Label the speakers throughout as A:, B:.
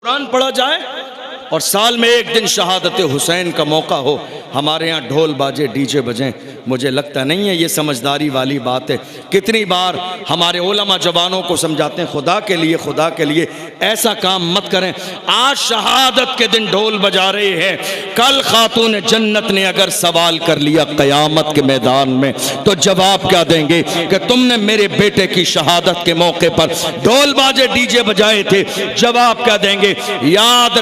A: कुरान पढ़ा जाए और साल में एक दिन शहादत हुसैन का मौका हो, हमारे यहाँ ढोल बाजे डीजे बजें, मुझे लगता नहीं है ये समझदारी वाली बात है। कितनी बार हमारे उलमा जवानों को समझाते हैं, खुदा के लिए ऐसा काम मत करें। आज शहादत के दिन ढोल बजा रहे हैं, कल खातून जन्नत ने अगर सवाल कर लिया क़यामत के मैदान में तो जवाब क्या देंगे कि तुमने मेरे बेटे की शहादत के मौके पर ढोल बाजे डीजे बजाए थे। जवाब क्या देंगे? याद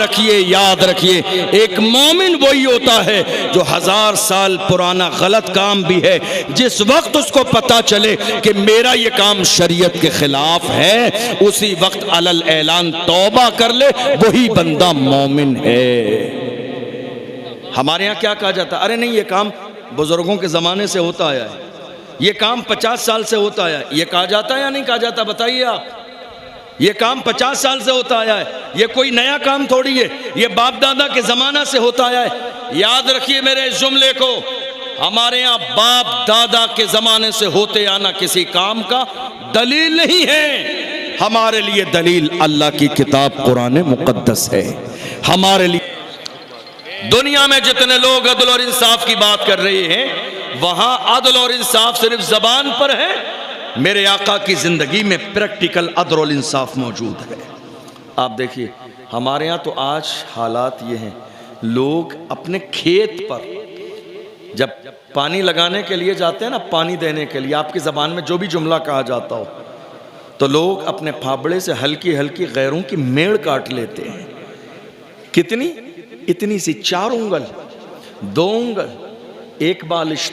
A: रखिए एक मोमिन वही होता है जो 1000 साल पुराना गलत काम भी है, जिस वक्त उसको पता चले कि मेरा ये काम शरीयत के खिलाफ है, उसी वक्त अलल ऐलान तौबा कर ले, वही बंदा मोमिन है। हमारे यहाँ क्या कहा जाता है? अरे नहीं, ये काम बुजुर्गों के जमाने से होता आया है, ये काम 50 साल से होता आया है। ये कहा जाता है या नहीं कहा जाता? बताइए आप। ये काम 50 साल से होता आया है, ये कोई नया काम थोड़ी है, ये बाप दादा के जमाना से होता आया है। याद रखिए मेरे इस जुमले को, हमारे यहाँ बाप दादा के जमाने से होते आना किसी काम का दलील नहीं है। हमारे लिए दलील अल्लाह की किताब कुरान मुकद्दस है। हमारे लिए दुनिया में जितने लोग अदल और इंसाफ की बात कर रहे हैं, वहां अदल और इंसाफ सिर्फ जबान पर है, मेरे आका की जिंदगी में प्रैक्टिकल अदल और इंसाफ मौजूद है। आप देखिए हमारे यहाँ तो आज हालात ये हैं, लोग अपने खेत पर जब पानी लगाने के लिए जाते हैं ना, पानी देने के लिए, आपकी ज़बान में जो भी जुमला कहा जाता हो, तो लोग अपने फावड़े से हल्की हल्की गैरों की मेड़ काट लेते हैं। कितनी? इतनी सी, 4 उंगल, 2 उंगल, 1 बालिश।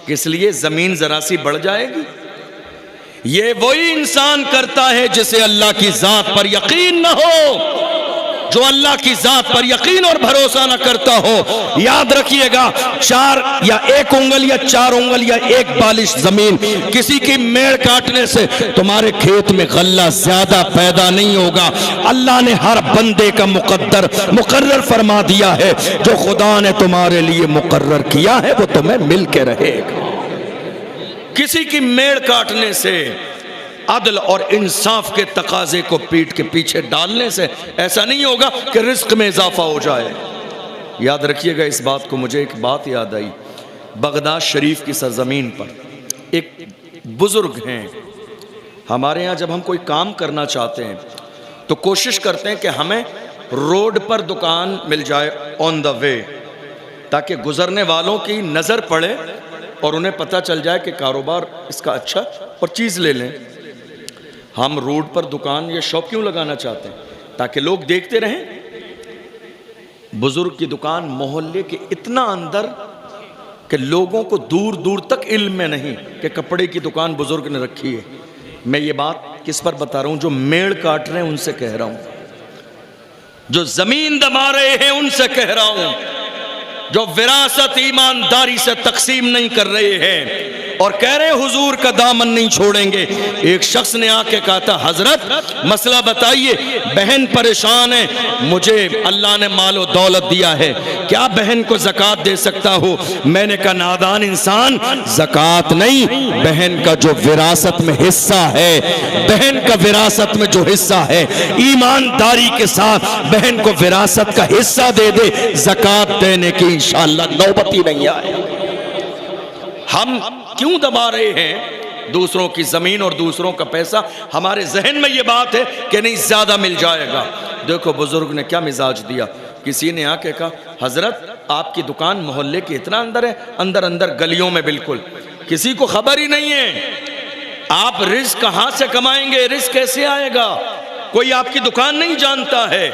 A: किस लिए? ज़मीन ज़रा सी बढ़ जाएगी। ये वही इंसान करता है जिसे अल्लाह की ज़ात पर यकीन न हो। जो अल्लाह की ज़ात पर यकीन और भरोसा न करता हो, याद रखिएगा, 4 या 1 उंगल या 4 उंगल या 1 बालिश ज़मीन किसी की मेड़ काटने से तुम्हारे खेत में गल्ला ज्यादा पैदा नहीं होगा। अल्लाह ने हर बंदे का मुकर्रर फरमा दिया है। जो खुदा ने तुम्हारे लिए मुकर्रर किया है वो तुम्हें मिल के रहेगा। किसी की मेड़ काटने से, अदल और इंसाफ के तकाजे को पीठ के पीछे डालने से ऐसा नहीं होगा कि रिस्क में इजाफा हो जाए। याद रखिएगा इस बात को। मुझे एक बात याद आई, बगदाद शरीफ की सरजमीन पर एक बुजुर्ग हैं। हमारे यहाँ जब हम कोई काम करना चाहते हैं तो कोशिश करते हैं कि हमें रोड पर दुकान मिल जाए ऑन द वे, ताकि गुजरने वालों की नज़र पड़े और उन्हें पता चल जाए कि कारोबार इसका अच्छा, और चीज़ ले लें। हम रोड पर दुकान या शॉप क्यों लगाना चाहते हैं? ताकि लोग देखते रहें। बुजुर्ग की दुकान मोहल्ले के इतना अंदर कि लोगों को दूर दूर तक इल्म में नहीं कि कपड़े की दुकान बुजुर्ग ने रखी है। मैं ये बात किस पर बता रहा हूँ? जो मेड़ काट रहे हैं उनसे कह रहा हूँ, जो जमीन दबा रहे हैं उनसे कह रहा हूँ, जो विरासत ईमानदारी से तकसीम नहीं कर रहे हैं और कह रहे हुजूर का दामन नहीं छोड़ेंगे। एक शख्स ने आके कहा था, हजरत मसला बताइए, बहन परेशान है, मुझे अल्लाह ने मालो दौलत दिया है, क्या बहन को ज़कात दे सकता हो? मैंने कहा, नादान इंसान, ज़कात नहीं, बहन का जो विरासत में हिस्सा है, बहन का विरासत में जो हिस्सा है, ईमानदारी के साथ बहन को विरासत का हिस्सा दे दे, ज़कात देने की इंशाअल्लाह नौबत ही नहीं आए। हम क्यों दबा रहे हैं दूसरों की जमीन और दूसरों का पैसा? हमारे जहन में ये बात है कि नहीं ज्यादा मिल जाएगा। देखो बुजुर्ग ने क्या मिजाज दिया। किसी ने आके कहा, हजरत आपकी दुकान मोहल्ले के इतना अंदर है, अंदर अंदर गलियों में, बिल्कुल किसी को खबर ही नहीं है। आप रिस्क कहां से कमाएंगे? रिस्क कैसे आएगा? कोई आपकी दुकान नहीं जानता है।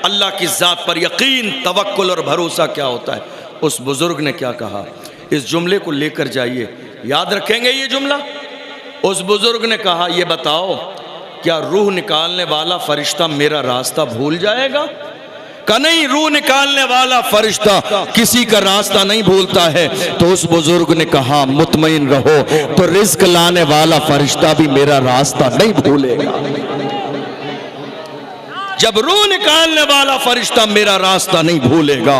A: अल्लाह की जात पर यकीन, तवक्कुल और भरोसा क्या होता है? उस बुजुर्ग ने क्या कहा, इस जुमले को लेकर जाइए, याद रखेंगे ये जुमला। उस बुजुर्ग ने कहा, ये बताओ क्या रूह निकालने वाला फरिश्ता मेरा रास्ता भूल जाएगा? का नहीं, रूह निकालने वाला फरिश्ता किसी का रास्ता नहीं भूलता है। तो उस बुजुर्ग ने कहा, मुतमईन रहो, तो रिज्क लाने वाला फरिश्ता भी मेरा रास्ता नहीं भूलेगा। जब रूह निकालने वाला फरिश्ता मेरा रास्ता नहीं भूलेगा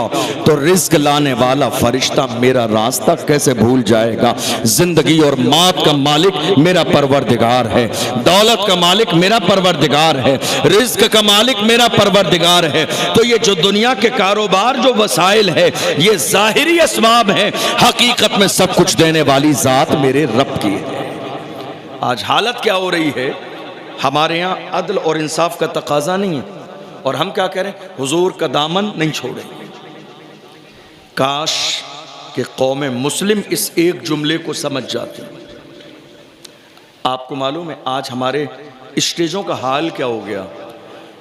A: तो रिस्क लाने वाला फरिश्ता मेरा रास्ता कैसे भूल जाएगा। जिंदगी और मौत का मालिक मेरा परवरदिगार है, दौलत का मालिक मेरा परवरदिगार है, रिस्क का मालिक मेरा परवरदिगार है। तो ये जो दुनिया के कारोबार जो वसाइल है ये जाहिरी असबाब है, हकीकत में सब कुछ देने वाली जात मेरे रब की है। आज हालत क्या हो रही है, हमारे यहाँ अदल और इंसाफ का तकाजा नहीं है और हम क्या करें, हुजूर का दामन नहीं छोड़ेंगे। काश कि कौम मुस्लिम इस एक जुमले को समझ जाती। आपको मालूम है आज हमारे स्टेजों का हाल क्या हो गया,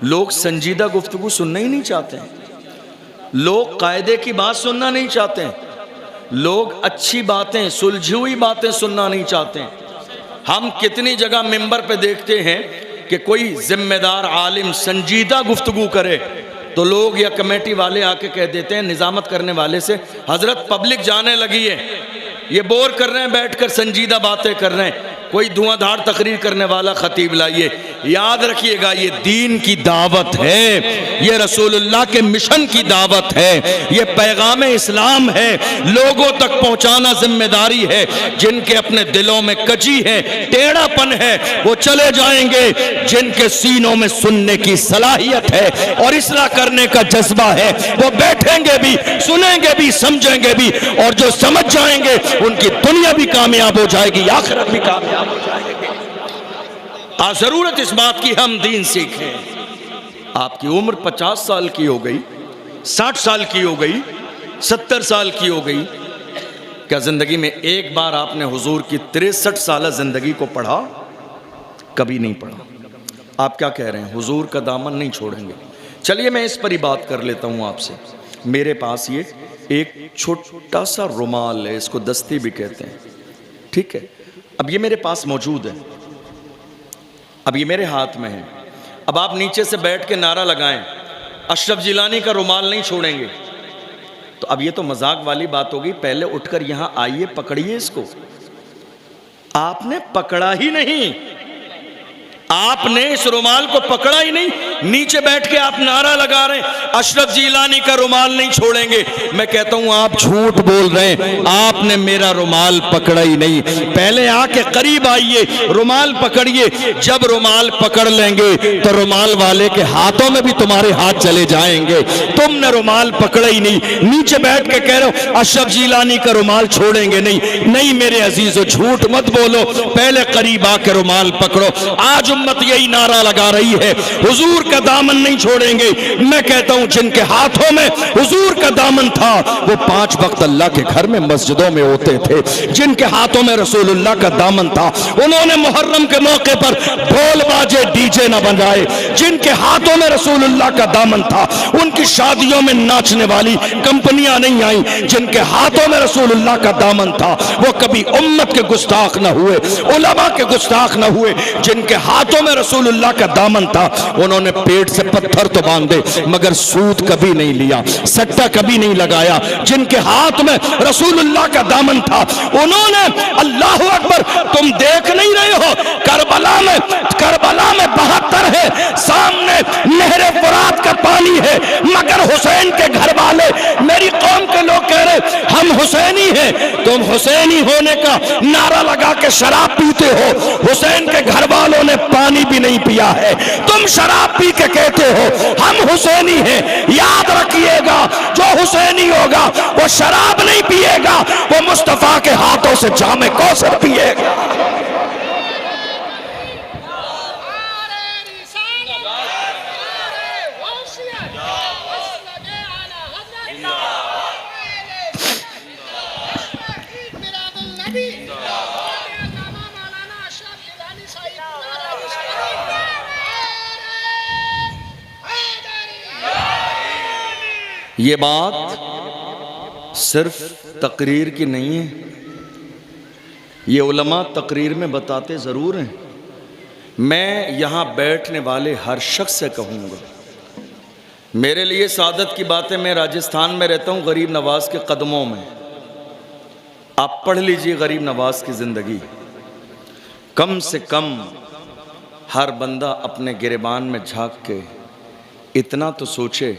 A: लोग संजीदा गुफ्तगू सुनना ही नहीं चाहते हैं, लोग कायदे की बात सुनना नहीं चाहते हैं, लोग अच्छी बातें सुलझी हुई बातें सुनना नहीं चाहते हैं। हम कितनी जगह मिंबर पे देखते हैं कि कोई जिम्मेदार आलिम संजीदा गुफ्तगू करे तो लोग या कमेटी वाले आके कह देते हैं निजामत करने वाले से, हजरत पब्लिक जाने लगी है, ये बोर कर रहे हैं, बैठकर संजीदा बातें कर रहे हैं, कोई धुआंधार तकरीर करने वाला खतीब लाइए। याद रखिएगा ये दीन की दावत है, ये रसूलुल्लाह के मिशन की दावत है, ये पैगाम इस्लाम है, लोगों तक पहुंचाना जिम्मेदारी है। जिनके अपने दिलों में कजी है, टेढ़ापन है, वो चले जाएंगे, जिनके सीनों में सुनने की सलाहियत है और इस्लाह करने का जज्बा है वो बैठेंगे भी, सुनेंगे भी, समझेंगे भी, और जो समझ जाएंगे उनकी दुनिया भी कामयाब हो जाएगी, आखिरत भी कामयाब हो जाएगी। आज जरूरत इस बात की हम दीन सीखें। आपकी उम्र 50 साल की हो गई, 60 साल की हो गई, 70 साल की हो गई, क्या जिंदगी में एक बार आपने हुजूर की 63 साल जिंदगी को पढ़ा? कभी नहीं पढ़ा। आप क्या कह रहे हैं, हुजूर का दामन नहीं छोड़ेंगे। चलिए मैं इस पर ही बात कर लेता हूं आपसे। मेरे पास ये एक छोटा सा रुमाल है, इसको दस्ती भी कहते हैं, ठीक है। अब ये मेरे पास मौजूद है, अब ये मेरे हाथ में है। अब आप नीचे से बैठ के नारा लगाएं अशरफ जिलानी का रुमाल नहीं छोड़ेंगे, तो अब ये तो मजाक वाली बात होगी। पहले उठकर यहां आइए, पकड़िए इसको। आपने पकड़ा ही नहीं, आपने इस रुमाल को पकड़ा ही नहीं, नीचे बैठ के आप नारा लगा रहे हैं अशरफ जिलानी का रुमाल नहीं छोड़ेंगे। मैं कहता हूं आप झूठ बोल रहे हैं, आपने मेरा रुमाल पकड़ा ही नहीं। पहले आके करीब आइए, रुमाल पकड़िए। जब रुमाल पकड़ लेंगे तो रुमाल वाले के हाथों में भी तुम्हारे हाथ चले जाएंगे। तुमने रुमाल पकड़ा ही नहीं, नीचे बैठ के कह रहे हो अशरफ जिलानी का रुमाल छोड़ेंगे नहीं। नहीं मेरे अजीजों, झूठ मत बोलो, पहले करीब आके रुमाल पकड़ो। आज उम्मत यही नारा लगा रही है, हुजूर का दामन नहीं छोड़ेंगे। मैं कहता हूं जिनके हाथों में हुजूर का दामन था वो 5 वक्त अल्लाह के घर में मस्जिदों में होते थे। जिनके हाथों में रसूलुल्लाह का दामन था उन्होंने मुहर्रम के मौके पर ढोल बाजे डीजे न बजाए। जिनके हाथों में रसूलुल्लाह का दामन था उनकी शादियों में नाचने वाली कंपनियां नहीं आई। जिनके हाथों में रसूलुल्लाह का दामन था वो कभी उम्मत के गुस्ताख न हुए, उलमा के गुस्ताख न हुए। जिनके हाथों में रसूलुल्लाह का दामन था उन्होंने पेट से पत्थर तो बांधे मगर सूद कभी नहीं लिया, सट्टा कभी नहीं लगाया। जिनके हाथ में रसूलुल्लाह का दामन था उन्होंने, अल्लाह अकबर, तुम देख नहीं रहे हो करबला में 72 है, सामने नहरे फुरात का पानी है, मगर हुसैन के घर वाले, मेरी कौम के लोग कह रहे हम हुसैनी हैं। तुम हुसैनी होने का नारा लगा के शराब पीते हो, हुसैन के घर वालों ने पानी भी नहीं पिया है, तुम शराब पी के कहते हो हम हुसैनी हैं। याद रखिएगा जो हुसैनी होगा वो शराब नहीं पिएगा, वो मुस्तफा के हाथों से जामे कौसर पिएगा। ये बात सिर्फ तकरीर की नहीं है, ये उलमा तकरीर में बताते ज़रूर हैं। मैं यहाँ बैठने वाले हर शख्स से कहूँगा, मेरे लिए सादत की बातें, मैं राजस्थान में रहता हूँ, गरीब नवाज के कदमों में। आप पढ़ लीजिए गरीब नवाज की ज़िंदगी। कम से कम हर बंदा अपने गिरबान में झांक के इतना तो सोचे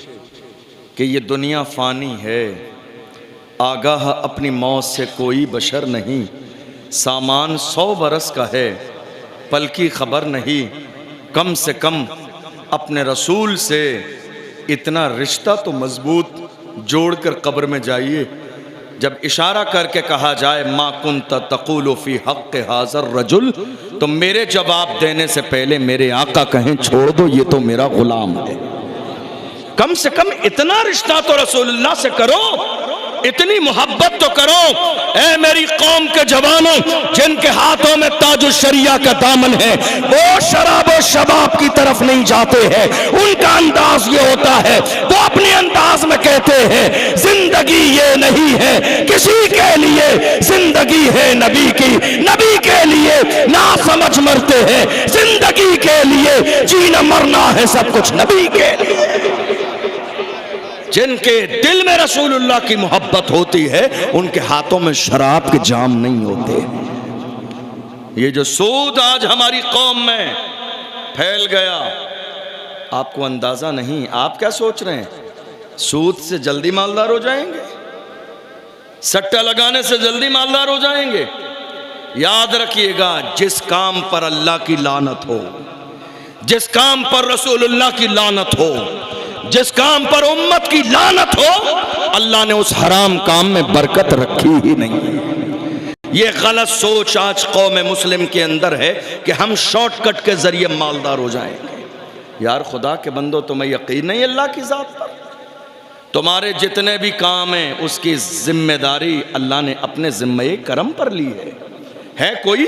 A: कि ये दुनिया फ़ानी है, आगाह अपनी मौत से कोई बशर नहीं, सामान 100 बरस का है, पल की खबर नहीं। कम से कम अपने रसूल से इतना रिश्ता तो मजबूत जोड़कर कब्र में जाइए। जब इशारा करके कहा जाए मा कुन्त तक़ूलु फ़ी हक़्क़ि हाज़र रजुल, तो मेरे जवाब देने से पहले मेरे आका कहें छोड़ दो, ये तो मेरा गुलाम है। कम से कम इतना रिश्ता तो रसूलुल्लाह से करो, इतनी मोहब्बत तो करो। ऐ मेरी कौम के जवानों, जिनके हाथों में ताजुल शरिया का दामन है, वो शराब और शबाब की तरफ नहीं जाते हैं। उनका अंदाज ये होता है, वो अपने अंदाज में कहते हैं जिंदगी ये नहीं है किसी के लिए, जिंदगी है नबी की, नबी के लिए ना समझ मरते हैं, जिंदगी के लिए जीना मरना है सब कुछ नबी के लिए। जिनके दिल में रसूलुल्लाह की मोहब्बत होती है, उनके हाथों में शराब के जाम नहीं होते। ये जो सूद आज हमारी कौम में फैल गया, आपको अंदाजा नहीं। आप क्या सोच रहे हैं, सूद से जल्दी मालदार हो जाएंगे, सट्टा लगाने से जल्दी मालदार हो जाएंगे? याद रखिएगा, जिस काम पर अल्लाह की लानत हो, जिस काम पर रसूलुल्लाह की लानत हो, जिस काम पर उम्मत की लानत हो, अल्लाह ने उस हराम काम में बरकत रखी ही नहीं। ये गलत सोच आज कौम मुस्लिम के अंदर है कि हम शॉर्टकट के जरिए मालदार हो जाएंगे। यार खुदा के बंदो, तुम्हें यकीन नहीं अल्लाह की जात पर? तुम्हारे जितने भी काम हैं उसकी जिम्मेदारी अल्लाह ने अपने जिम्मे करम पर ली है कोई?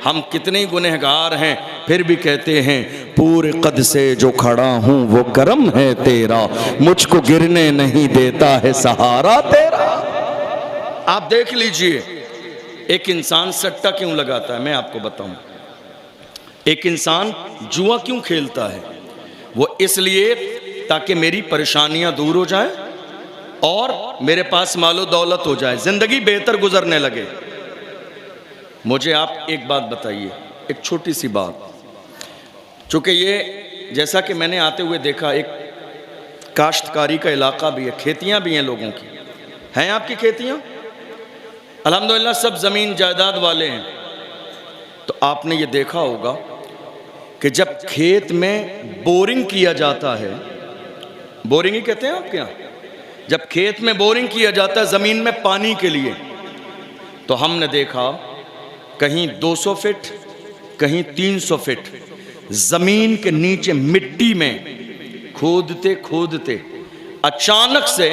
A: हम कितने गुनहगार हैं, फिर भी कहते हैं पूरे कद से जो खड़ा हूं वो करम है तेरा, मुझको गिरने नहीं देता है सहारा तेरा। आप देख लीजिए, एक इंसान सट्टा क्यों लगाता है, मैं आपको बताऊं। एक इंसान जुआ क्यों खेलता है? वो इसलिए ताकि मेरी परेशानियां दूर हो जाएं और मेरे पास मालो दौलत हो जाए, जिंदगी बेहतर गुजरने लगे। मुझे आप एक बात बताइए, एक छोटी सी बात, चूँकि ये जैसा कि मैंने आते हुए देखा, एक काश्तकारी का इलाका भी है, खेतियाँ भी हैं लोगों की। हैं आपकी खेतियाँ? अल्हम्दुलिल्लाह सब ज़मीन जायदाद वाले हैं। तो आपने ये देखा होगा कि जब खेत में बोरिंग किया जाता है, बोरिंग ही कहते हैं आपके यहाँ, जब खेत में बोरिंग किया जाता है ज़मीन में पानी के लिए, तो हमने देखा कहीं 200 फीट, कहीं 300 फीट जमीन के नीचे मिट्टी में खोदते खोदते अचानक से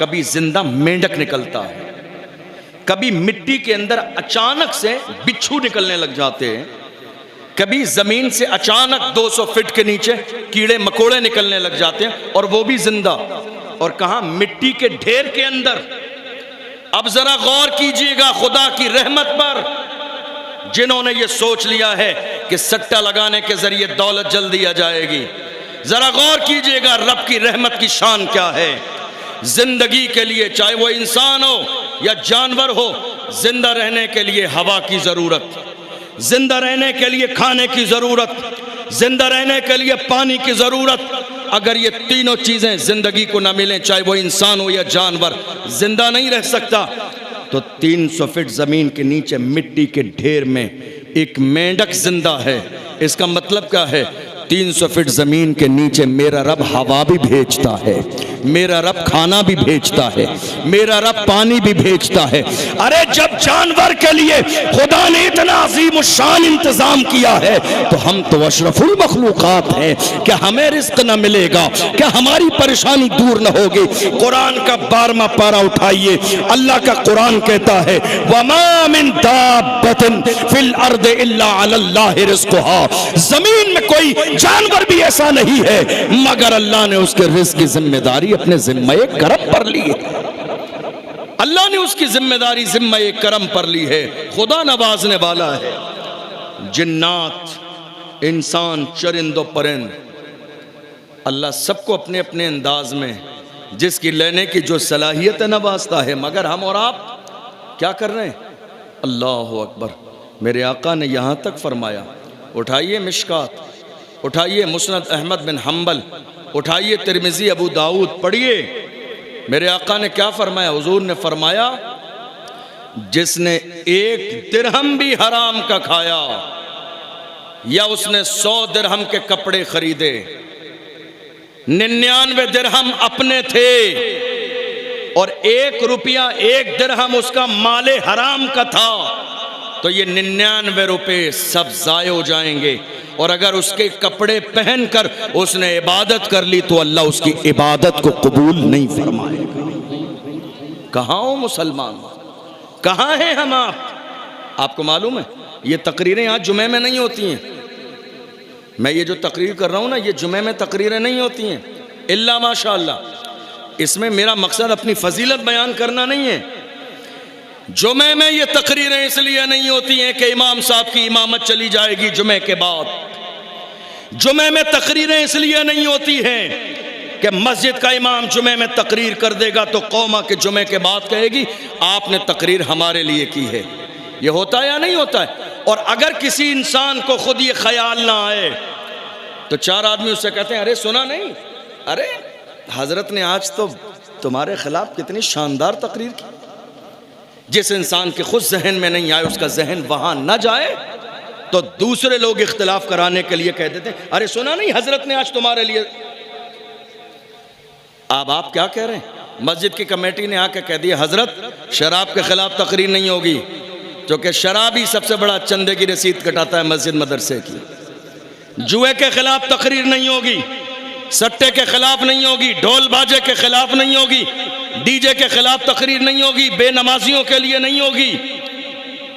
A: कभी जिंदा मेंढक निकलता है, कभी मिट्टी के अंदर अचानक से बिच्छू निकलने लग जाते हैं, कभी जमीन से अचानक 200 फीट के नीचे कीड़े मकोड़े निकलने लग जाते हैं, और वो भी जिंदा। और कहां? मिट्टी के ढेर के अंदर। अब जरा गौर कीजिएगा खुदा की रहमत पर, जिन्होंने ये सोच लिया है कि सट्टा लगाने के जरिए दौलत जल्दी आ जाएगी। जरा गौर कीजिएगा रब की रहमत की शान क्या है। जिंदगी के लिए, चाहे वो इंसान हो या जानवर हो, जिंदा रहने के लिए हवा की जरूरत, जिंदा रहने के लिए खाने की जरूरत, जिंदा रहने के लिए पानी की जरूरत। अगर ये तीनों चीजें जिंदगी को ना मिलें, चाहे वो इंसान हो या जानवर, जिंदा नहीं रह सकता। तो 300 फीट जमीन के नीचे मिट्टी के ढेर में एक मेंढक जिंदा है। इसका मतलब क्या है? 300 फीट जमीन के नीचे मेरा रब हवा भी भेजता है, मेरा रब खाना भी भेजता है, मेरा रब पानी भी भेजता है। अरे जब जानवर के लिए खुदा ने इतना अजीम शान इंतजाम किया है, तो हम तो अशरफुल मखलूकात हैं, क्या हमें रिस्क न मिलेगा? क्या हमारी परेशानी दूर न होगी? कुरान का 12वां पारा उठाइए, अल्लाह का कुरान कहता है वमा मिन दाब्बतिन फिल अर्द इल्ला अलल्लाहि रिज़्क़ुहा, जमीन में कोई जानवर भी ऐसा नहीं है मगर अल्लाह ने उसके रिज़्क़ की जिम्मेदारी अपने जिम्मे करम पर ली है। अल्लाह ने उसकी जिम्मेदारी जिम्मे करम पर ली है। खुदा नवाजने वाला है। जिन्नात, इंसान, चरिंदो परिंद, अल्लाह सबको अपने अपने अंदाज में जिसकी लेने की जो सलाहियत है नवाजता है। मगर हम और आप क्या कर रहे हैं? अल्लाह अकबर। मेरे आका ने यहाँ तक फरमाया, उठाइए मिशकात, उठाइए मुस्नद अहमद बिन हम्बल, उठाइए तिरमिजी अबू दाऊद पढ़िए। मेरे आका ने क्या फरमाया? हुजूर ने फरमाया जिसने 1 दिरहम भी हराम का खाया या उसने 100 दिरहम के कपड़े खरीदे, 99 दिरहम अपने थे और 1 रुपया 1 दिरहम उसका माले हराम का था, तो ये 99 रुपए सब जाये हो जाएंगे। और अगर उसके कपड़े पहनकर उसने इबादत कर ली तो अल्लाह उसकी इबादत को कबूल नहीं फरमाएगा। कहाँ हो मुसलमान, कहाँ हैं हम आपको मालूम है ये तकरीरें आज जुमे में नहीं होती हैं। मैं ये जो तकरीर कर रहा हूँ ना, ये जुमे में तकरीरें नहीं होती हैं इल्ला माशाअल्लाह। इसमें मेरा मकसद अपनी फजीलत बयान करना नहीं है। जुमे में ये तकरीरें इसलिए नहीं होती हैं कि इमाम साहब की इमामत चली जाएगी जुमे के बाद। जुमे में तकरीरें इसलिए नहीं होती हैं कि मस्जिद का इमाम जुमे में तकरीर कर देगा तो कौम के जुमे के बाद कहेगी आपने तकरीर हमारे लिए की है। ये होता है या नहीं होता है? और अगर किसी इंसान को खुद ये ख्याल ना आए तो 4 आदमी उससे कहते हैं अरे सुना नहीं, अरे हजरत ने आज तो तुम्हारे खिलाफ कितनी शानदार तकरीर की। जिस इंसान के खुद जहन में नहीं आए उसका जहन वहां ना जाए तो दूसरे लोग इख्तिलाफ कराने के लिए कह देते हैं अरे सुना नहीं हजरत ने आज तुम्हारे लिए। अब आप क्या कह रहे हैं? मस्जिद की कमेटी ने आके कह दिया हजरत शराब के खिलाफ तकरीर नहीं होगी, क्योंकि शराब ही सबसे बड़ा चंदे की रसीद कटाता है मस्जिद मदरसे की। जुए के खिलाफ तकरीर नहीं होगी, सट्टे के खिलाफ नहीं होगी, ढोल बाजे के खिलाफ नहीं होगी, डीजे के खिलाफ तकरीर नहीं होगी, बेनमाजियों के लिए नहीं होगी।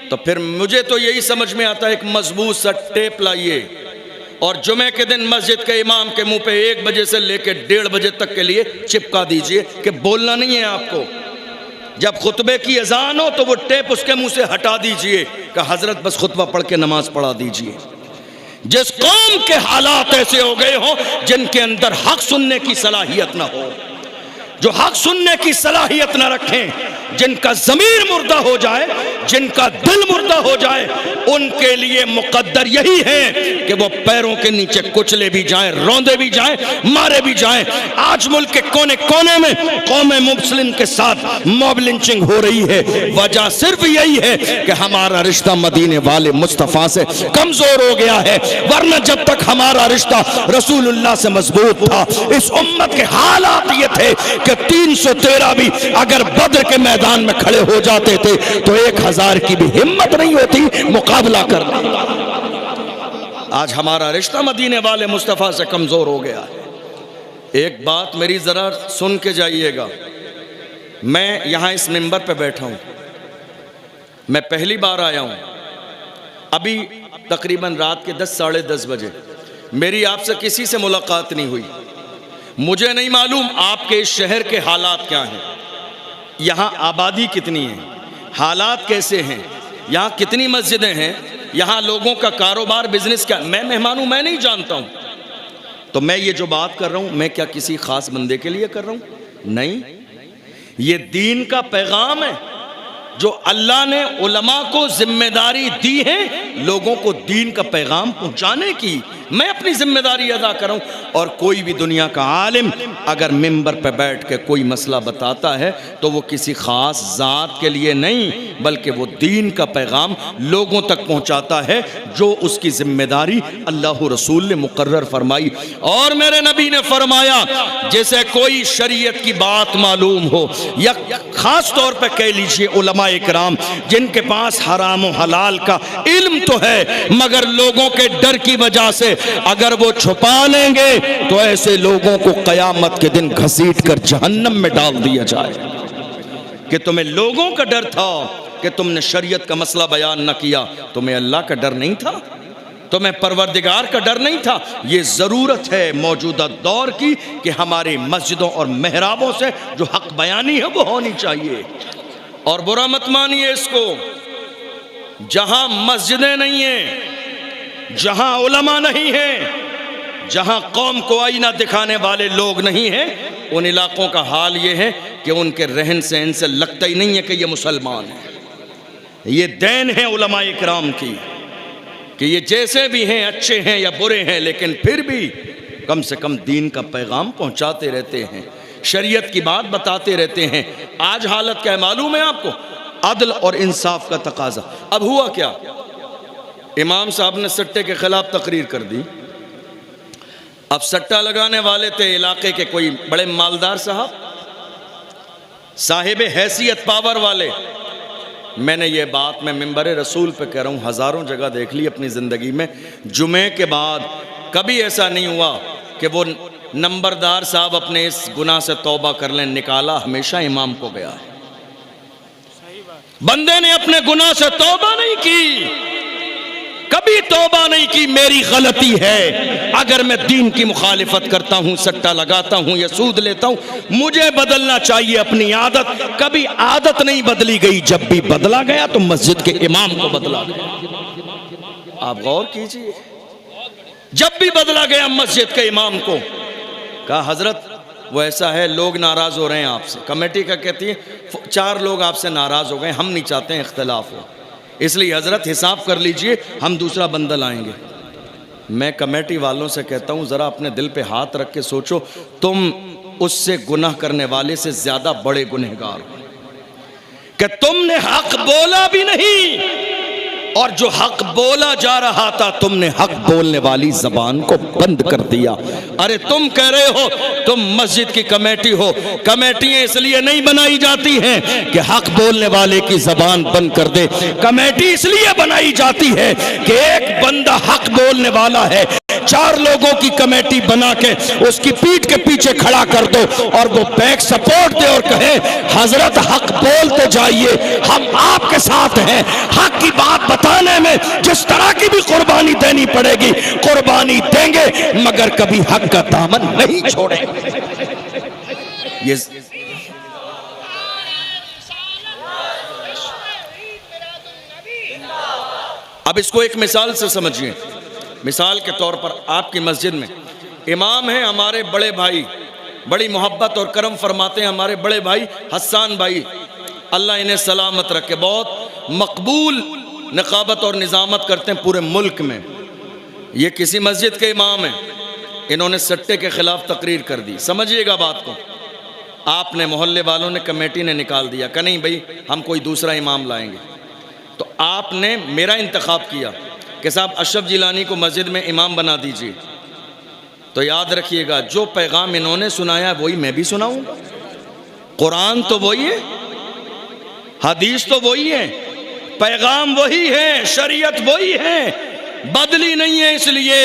A: तो फिर मुझे तो यही समझ में आता है एक मजबूत सा टेप लाइए और जुमे के दिन मस्जिद के इमाम के मुंह पे 1 बजे से लेकर 1:30 बजे तक के लिए चिपका दीजिए कि बोलना नहीं है आपको। जब खुतबे की अजान हो तो वो टेप उसके मुंह से हटा दीजिए कि हजरत बस खुतबा पढ़ के नमाज पढ़ा दीजिए। जिस कौम के हालात ऐसे हो गए हो जिनके अंदर हक सुनने की सलाहियत ना हो, जो हक सुनने की सलाहियत ना रखें, जिनका ज़मीर मुर्दा हो जाए, जिनका दिल मुर्दा हो जाए, उनके लिए मुकद्दर यही है कि वो पैरों के नीचे कुचले भी जाएं, रौंदे भी जाएं, मारे भी जाएं। आज मुल्क के कोने कोने में कौम मुस्लिम के साथ मॉब लिंचिंग हो रही है। वजह सिर्फ यही है कि हमारा रिश्ता मदीने वाले मुस्तफ़ा से कमजोर हो गया है, वरना जब तक हमारा रिश्ता रसूलुल्लाह से मजबूत था, इस उम्मत के हालात ये थे कि 313 भी अगर बद्र के मैदान में खड़े हो जाते थे तो 1000 की भी हिम्मत नहीं होती मुकाबला करना। आज हमारा रिश्ता मदीने वाले मुस्तफ़ा से कमजोर हो गया है। एक बात मेरी जरा सुन के जाइएगा, मैं यहां इस मिंबर पे बैठा हूं, मैं पहली बार आया हूं, अभी तकरीबन रात के 10 साढ़े 10 बजे मेरी आपसे किसी से मुलाकात नहीं हुई। मुझे नहीं मालूम आपके इस शहर के हालात क्या हैं, यहाँ आबादी कितनी है, हालात कैसे हैं, यहाँ कितनी मस्जिदें हैं, यहाँ लोगों का कारोबार बिजनेस क्या। मैं मेहमान हूँ, मैं नहीं जानता हूँ। तो मैं ये जो बात कर रहा हूँ मैं क्या किसी खास बंदे के लिए कर रहा हूँ? नहीं, ये दीन का पैगाम है जो अल्लाह ने उलमा को जिम्मेदारी दी है लोगों को दीन का पैगाम पहुंचाने की। मैं अपनी जिम्मेदारी अदा कर रहा हूं। और कोई भी दुनिया का आलिम अगर मिंबर पर बैठ के कोई मसला बताता है तो वो किसी खास जात के लिए नहीं, बल्कि वो दीन का पैगाम लोगों तक पहुंचाता है जो उसकी जिम्मेदारी अल्लाह रसूल ने मुकर्रर फरमाई। और मेरे नबी ने फरमाया जैसे कोई शरीयत की बात मालूम हो, या खास तौर पर कह लीजिए उलमा इकराम जिनके पास हराम और हलाल का इल्म तो है मगर लोगों के डर की वजह से अगर वो छुपा लेंगे तो ऐसे लोगों को कयामत के दिन घसीट कर जहन्नम में डाल दिया जाए। कि तुम्हें लोगों का डर था कि तुमने शरीयत का मसला बयान न किया, तुम्हें अल्लाह का डर नहीं था, तुम्हें परवरदिगार का डर नहीं था। ये ज़रूरत है मौजूदा दौर की कि हमारी मस्जिदों और मेहराबों से जो हक बयानी है वो होनी चाहिए। और बुरा मत मानिए इसको, जहां मस्जिदें नहीं हैं, जहां उलमा नहीं हैं, जहां कौम को आईना दिखाने वाले लोग नहीं हैं, उन इलाकों का हाल ये है कि उनके रहन सहन से लगता ही नहीं है कि ये मुसलमान है। ये देन है उलमा इकराम की कि ये जैसे भी हैं अच्छे हैं या बुरे हैं, लेकिन फिर भी कम से कम दीन का पैगाम पहुंचाते रहते हैं, शरीयत की बात बताते रहते हैं। आज हालत क्या है मालूम है आपको? अदल और इंसाफ का तकाजा। अब हुआ क्या, इमाम साहब ने सट्टे के खिलाफ तकरीर कर दी। अब सट्टा लगाने वाले थे इलाके के कोई बड़े मालदार साहब, साहिब हैसियत, पावर वाले। मैंने ये बात मैं मिंबर रसूल पे कह रहा हूँ, हज़ारों जगह देख ली अपनी ज़िंदगी में। जुमे के बाद कभी ऐसा नहीं हुआ कि वो नंबरदार साहब अपने इस गुनाह से तौबा कर लें, निकाला हमेशा इमाम को गया। बंदे ने अपने गुनाह से तौबा नहीं की, कभी तौबा नहीं की। मेरी गलती है अगर मैं दीन की मुखालिफत करता हूं, सट्टा लगाता हूं या सूद लेता हूं, मुझे बदलना चाहिए अपनी आदत। कभी आदत नहीं बदली गई, जब भी बदला गया तो मस्जिद के इमाम को बदला गया। आप गौर कीजिए, जब भी बदला गया मस्जिद के इमाम को। कहा हजरत वो ऐसा है, लोग नाराज हो रहे हैं आपसे। कमेटी का कहती है 4 लोग आपसे नाराज हो गए, हम नहीं चाहते हैं इख्तिलाफ हो, इसलिए हजरत हिसाब कर लीजिए, हम दूसरा बंदा लाएंगे। मैं कमेटी वालों से कहता हूं जरा अपने दिल पे हाथ रख के सोचो, तुम उससे गुनाह करने वाले से ज्यादा बड़े गुनहगार हो कि तुमने हक बोला भी नहीं, और जो हक बोला जा रहा था तुमने हक बोलने वाली जबान को बंद कर दिया। अरे तुम कह रहे हो तुम मस्जिद की कमेटी हो, कमेटियां इसलिए नहीं बनाई जाती हैं कि हक बोलने वाले की जबान बंद कर दे। कमेटी इसलिए बनाई जाती है कि एक बंदा हक बोलने वाला है, 4 लोगों की कमेटी बना के उसकी पीठ के पीछे खड़ा कर दो और वो बैक सपोर्ट दे और कहे हजरत हक बोलते जाइए, हम आपके साथ हैं। हक की बात बताने में जिस तरह की भी कुर्बानी देनी पड़ेगी कुर्बानी देंगे, मगर कभी हक का दामन नहीं छोड़ेंगे। ये अब इसको एक मिसाल से समझिए। मिसाल के तौर पर आपकी मस्जिद में इमाम हैं हमारे बड़े भाई, बड़ी मोहब्बत और करम फरमाते हैं हमारे बड़े भाई हसन भाई, अल्लाह इन्हें सलामत रखे। बहुत मकबूल निकाबत और निज़ामत करते हैं पूरे मुल्क में। ये किसी मस्जिद के इमाम हैं, इन्होंने सट्टे के खिलाफ तकरीर कर दी। समझिएगा बात को, आपने मोहल्ले वालों ने, कमेटी ने निकाल दिया कि नहीं भाई हम कोई दूसरा इमाम लाएंगे। तो आपने मेरा इंतखाब किया कि साहब अशरफ जिलानी को मस्जिद में इमाम बना दीजिए। तो याद रखिएगा जो पैगाम इन्होंने सुनाया वही मैं भी सुनाऊंगा। कुरान तो वही है, हदीस तो वही है, पैगाम वही है, शरीयत वही है, बदली नहीं है। इसलिए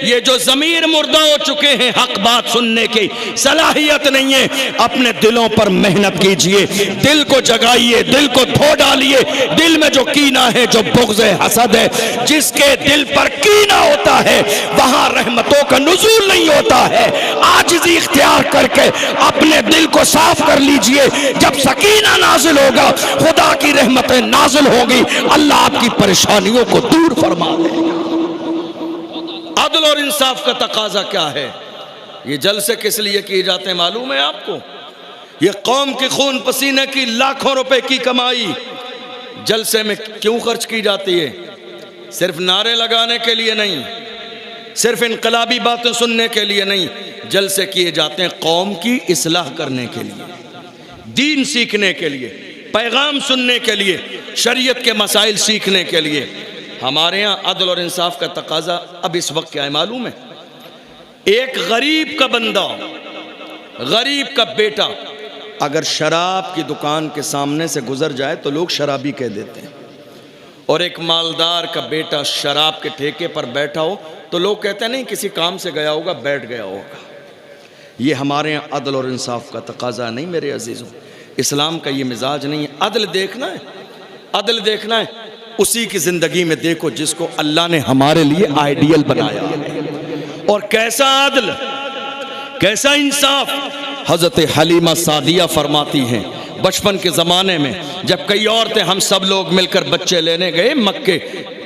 A: ये जो ज़मीर मुर्दा हो चुके हैं, हक बात सुनने की सलाहियत नहीं है, अपने दिलों पर मेहनत कीजिए, दिल को जगाइए, दिल को धो डालिए। दिल में जो कीना है, जो बुग़्ज़ है, हसद है, जिसके दिल पर कीना होता है वहां रहमतों का नुज़ूल नहीं होता है। आजिज़ी इख्तियार करके अपने दिल को साफ कर लीजिए। जब सकीना नाजिल होगा, खुदा की रहमतें नाजिल होगी, अल्लाह आपकी परेशानियों को दूर फरमा देगा। अदल और इंसाफ का तकाजा क्या है? ये जलसे किस लिए किए जाते हैं मालूम है आपको? ये कौम के खून पसीने की लाखों रुपए की कमाई जलसे में क्यों खर्च की जाती है? सिर्फ नारे लगाने के लिए नहीं, सिर्फ इनकलाबी बातें सुनने के लिए नहीं, जलसे किए जाते हैं कौम की इस्लाह करने के लिए, दीन सीखने के लिए, पैगाम सुनने के लिए, शरीयत के मसाइल सीखने के लिए। हमारे यहाँ अदल और इंसाफ का तकाजा अब इस वक्त क्या है मालूम है? एक गरीब का बंदा, गरीब का बेटा अगर शराब की दुकान के सामने से गुजर जाए तो लोग शराबी कह देते हैं, और एक मालदार का बेटा शराब के ठेके पर बैठा हो तो लोग कहते हैं नहीं किसी काम से गया होगा, बैठ गया होगा। ये हमारे यहाँ अदल और इंसाफ का तकाजा नहीं मेरे अजीज़ों, इस्लाम का ये मिजाज नहीं है। अदल देखना है, अदल देखना है, उसी की ज़िंदगी में देखो जिसको अल्लाह ने हमारे लिए आइडियल बनाया। और कैसा अदल, कैसा इंसाफ। हज़रत हलीमा सादिया फरमाती हैं बचपन के ज़माने में जब कई औरतें, हम सब लोग मिलकर बच्चे लेने गए मक्के,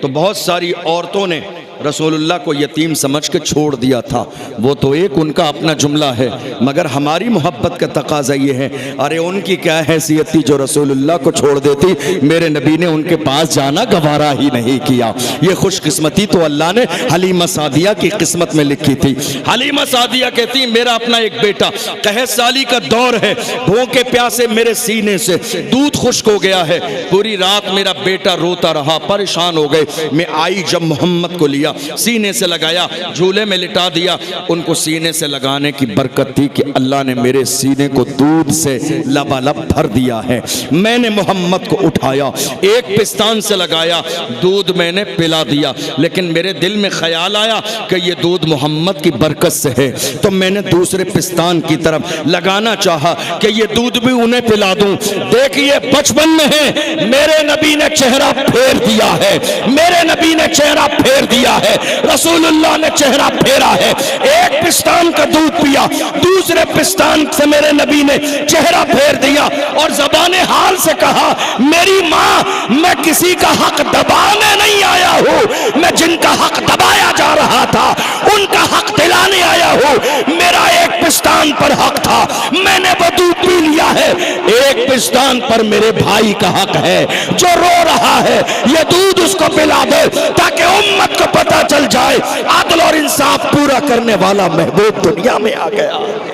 A: तो बहुत सारी औरतों ने रसूलुल्लाह को यतीम समझ के छोड़ दिया था। वो तो एक उनका अपना जुमला है, मगर हमारी मोहब्बत का तकाजा ये है, अरे उनकी क्या हैसियत थी जो रसूलुल्लाह को छोड़ देती, मेरे नबी ने उनके पास जाना गवारा ही नहीं किया। ये खुशकिस्मती तो अल्लाह ने हलीमा सादिया की किस्मत में लिखी थी। हलीमा सादिया कहती, मेरा अपना एक बेटा, कहत साली का दौर है, भूखे प्यासे मेरे सीने से दूध खुश्क हो गया है, पूरी रात मेरा बेटा रोता रहा, परेशान हो गए। मैं आई जब मोहम्मद को लिया, सीने से लगाया, झूले में लिटा दिया। उनको सीने से लगाने की बरकत थी कि अल्लाह ने मेरे सीने को दूध से लबालब भर दिया है। मैंने मोहम्मद को उठाया, एक पिस्तान से लगाया, दूध मैंने पिला दिया, लेकिन मेरे दिल में ख्याल आया कि ये दूध मोहम्मद की बरकत से है, तो मैंने दूसरे पिस्तान की तरफ लगाना चाहा कि ये दूध भी उन्हें पिला दूं। देखिए बचपन में है, मेरे नबी ने चेहरा फेर दिया है, मेरे नबी ने चेहरा फेर दिया है, रसूलुल्लाह ने चेहरा फेरा है। एक पिस्तान का दूध पिया, दूसरे पिस्तान से मेरे नबी ने चेहरा फेर दिया और ज़बान हाल से कहा, मेरी माँ, मैं किसी का हक दबाने नहीं आया हूँ, मैं जिनका हक दबाया जा रहा था उनका हक दिलाने आया हूँ। मेरा एक पिस्तान पर हक था, मैंने वो दूध पी लिया है। एक पिस्तान पर मेरे भाई का हक है जो रो रहा है, ये दूध उसको पिला दे ताकि उम्मत को पता चल जाए आदल और इंसाफ पूरा करने वाला महबूब दुनिया में आ गया।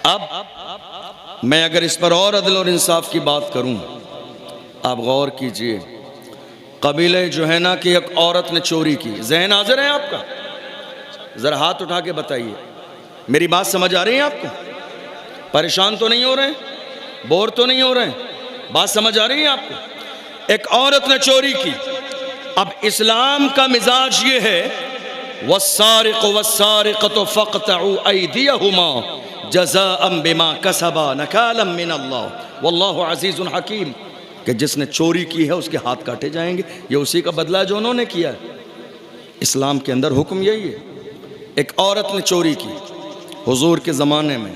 A: अब मैं अगर इस पर और अदल और इंसाफ की बात करूं, आप गौर कीजिए, कबीले जुहैना की एक औरत ने चोरी की। ज़हन हाज़िर है आपका? ज़रा हाथ उठा के बताइए, मेरी बात समझ आ रही है आपको? परेशान तो नहीं हो रहे, बोर तो नहीं हो रहे, बात समझ आ रही है आपको? एक औरत ने चोरी की। अब इस्लाम का मिजाज ये है, वस्सारिक़ु वस्सारिक़तु फ़क़्तउ अयदियहुमा जज़ाअम बिमा कसबा नकालम मिन अल्लाह वल्लाहु अज़ीज़ुन हकीम, कि जिसने चोरी की है उसके हाथ काटे जाएंगे, ये उसी का बदला है जो उन्होंने किया है। इस्लाम के अंदर हुक्म यही है। एक औरत ने चोरी की, हुजूर के ज़माने में,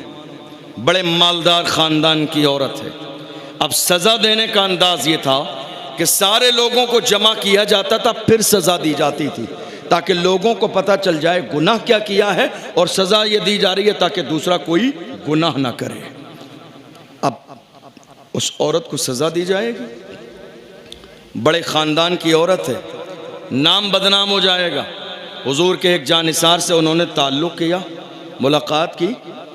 A: बड़े मालदार ख़ानदान की औरत है। अब सज़ा देने का अंदाज़ ये था कि सारे लोगों को जमा किया जाता था, फिर सज़ा दी जाती थी, ताकि लोगों को पता चल जाए गुनाह क्या किया है, और सज़ा ये दी जा रही है ताकि दूसरा कोई गुनाह ना करे। अब उस औरत को सज़ा दी जाएगी, बड़े ख़ानदान की औरत है, नाम बदनाम हो जाएगा। हुजूर के एक जानिसार से उन्होंने ताल्लुक़ किया, मुलाकात की,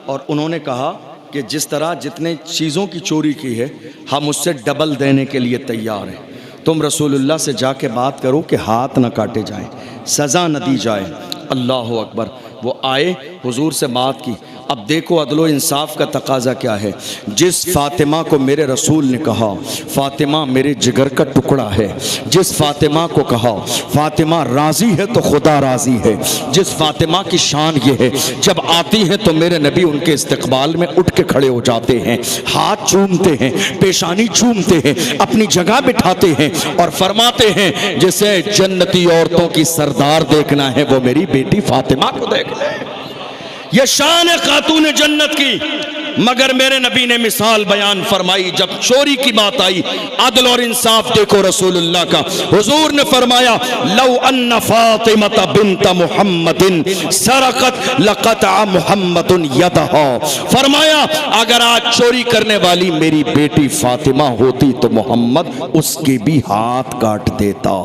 A: और उन्होंने कहा कि जिस तरह जितने चीज़ों की चोरी की है हम उससे डबल देने के लिए तैयार हैं। तुम रसूलुल्लाह से जाके बात करो कि हाथ न काटे जाएं, सज़ा न दी जाए। अल्लाह अकबर। वो आए, हुजूर से बात की। अब देखो अदलो इंसाफ का तकाजा क्या है। जिस फातिमा को मेरे रसूल ने कहा फातिमा मेरे जिगर का टुकड़ा है, जिस फातिमा को कहा फातिमा राजी है तो खुदा राजी है, जिस फातिमा की शान ये है जब आती है तो मेरे नबी उनके इस्तकबाल में उठ के खड़े हो जाते हैं, हाथ चूमते हैं, पेशानी चूमते हैं, अपनी जगह बिठाते हैं और फरमाते हैं जिसे जन्नती औरतों की सरदार देखना है वो मेरी बेटी फातिमा को देख ले। ये शान है खातून जन्नत की। मगर मेरे नबी ने मिसाल बयान फरमाई, जब चोरी की बात आई, अदल और इंसाफ देखो रसूलुल्लाह का। हुजूर ने फरमाया लौ अन्ना फातिमा बिन्त मुहम्मदिन सरकत लक़तअ मुहम्मदुन यदहा। फरमाया अगर आज चोरी करने वाली मेरी बेटी फातिमा होती तो मोहम्मद उसके भी हाथ काट देता।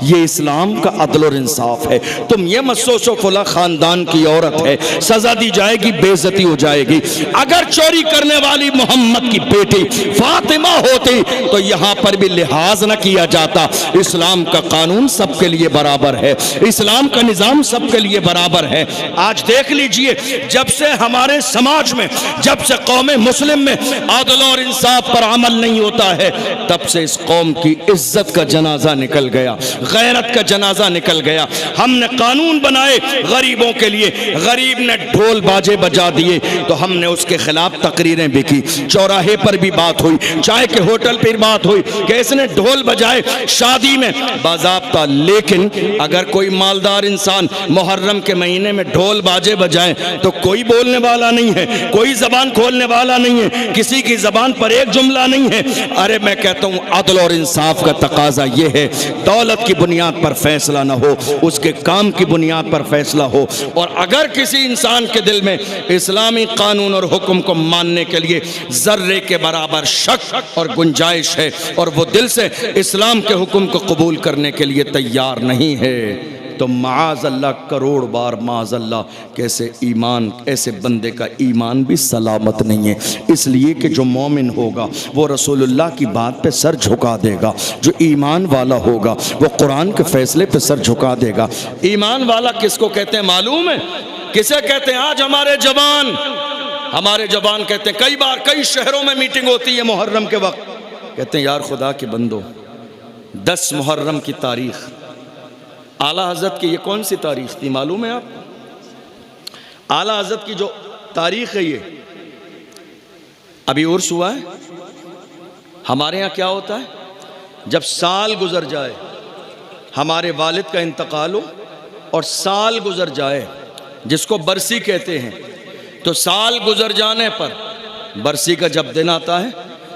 A: ये इस्लाम का अदल और इंसाफ है। तुम ये मत सोचो फला खानदान की औरत है सजा दी जाएगी, बेइज्जती हो जाएगी। अगर चोरी करने वाली मोहम्मद की बेटी फातिमा होती तो यहां पर भी लिहाज न किया जाता। इस्लाम का कानून सबके लिए बराबर है, इस्लाम का निजाम सबके लिए बराबर है। आज देख लीजिए, जब से हमारे समाज में, जब से कौम मुस्लिम में अदल और इंसाफ पर अमल नहीं होता है, तब से इस कौम की इज्जत का जनाजा निकल गया, गैरत का जनाजा निकल गया। हमने कानून बनाए गरीबों के लिए, गरीब ने ढोल बाजे बजा दिए तो हमने उसके खिलाफ खिलाफ तकरीरें भी की, चौराहे पर भी बात हुई, चाय के होटल पर बात हुई कि इसने ढोल बजाए शादी में बाज़ाब्ता। लेकिन अगर कोई मालदार इंसान मुहर्रम के महीने में ढोल बाजे बजाए तो कोई बोलने वाला नहीं है, कोई जबान खोलने वाला नहीं है, किसी की जबान पर एक जुमला नहीं है। अरे मैं कहता हूँ अदल और इंसाफ का तकाजा ये है, दौलत की बुनियाद पर फैसला ना हो, उसके काम की बुनियाद पर फैसला हो। और अगर किसी इंसान के दिल में इस्लामी कानून और हुक्म को मानने के लिए जर्रे के बराबर शक और गुंजाइश है और वो दिल से इस्लाम के हुक्म को कबूल करने के लिए तैयार नहीं है, तो माज़ अल्लाह, करोड़ बार माज़ अल्लाह, कैसे ईमान, ऐसे बंदे का ईमान भी सलामत नहीं है। इसलिए कि जो मोमिन होगा वो रसूलुल्लाह की बात पे सर झुका देगा, जो ईमान वाला होगा वो कुरान के फैसले पे सर झुका देगा। ईमान वाला किसको कहते हैं मालूम है? किसे कहते हैं? आज हमारे जवान कहते हैं, कई बार कई शहरों में मीटिंग होती है मुहर्रम के वक्त, कहते हैं यार खुदा के बंदो 10 मुहर्रम की तारीख, आला हज़रत की ये कौन सी तारीख थी मालूम है आपको? आला हज़रत की जो तारीख है ये अभी उर्स हुआ है। हमारे यहाँ क्या होता है, जब साल गुजर जाए, हमारे वालिद का इंतकाल हो और साल गुजर जाए, जिसको बरसी कहते हैं, तो साल गुजर जाने पर बरसी का जब दिन आता है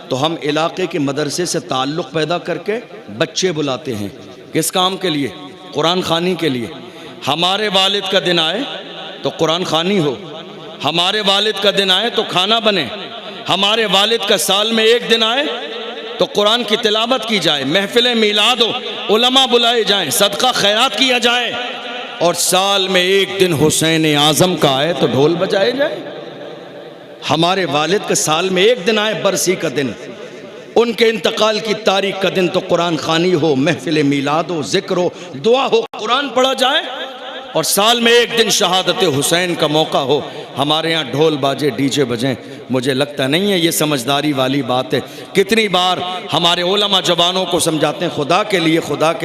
A: तो हम इलाके के मदरसे से ताल्लुक़ पैदा करके बच्चे बुलाते हैं। किस काम के लिए? कुरान खानी के लिए। हमारे वालिद का दिन आए तो कुरान खानी हो, हमारे वालिद का दिन आए तो खाना बने, हमारे वालिद का साल में एक दिन आए तो कुरान की तिलावत की जाए, महफिल मीलाद हो, उलमा बुलाए जाएं, सदका खैरात किया जाए, और साल में एक दिन हुसैन आज़म का आए तो ढोल बजाए जाए। हमारे वालिद के साल में एक दिन आए बरसी का दिन, उनके इंतकाल की तारीख का दिन, तो कुरान खानी हो, महफिल मीलाद हो, जिक्र हो, दुआ हो, कुरान पढ़ा जाए, और साल में एक दिन शहादत हुसैन का मौका हो, हमारे यहाँ ढोल बाजे डीजे बजें। मुझे लगता नहीं है ये समझदारी वाली बात है। कितनी बार हमारे उलमा जवानों को समझाते हैं, खुदा के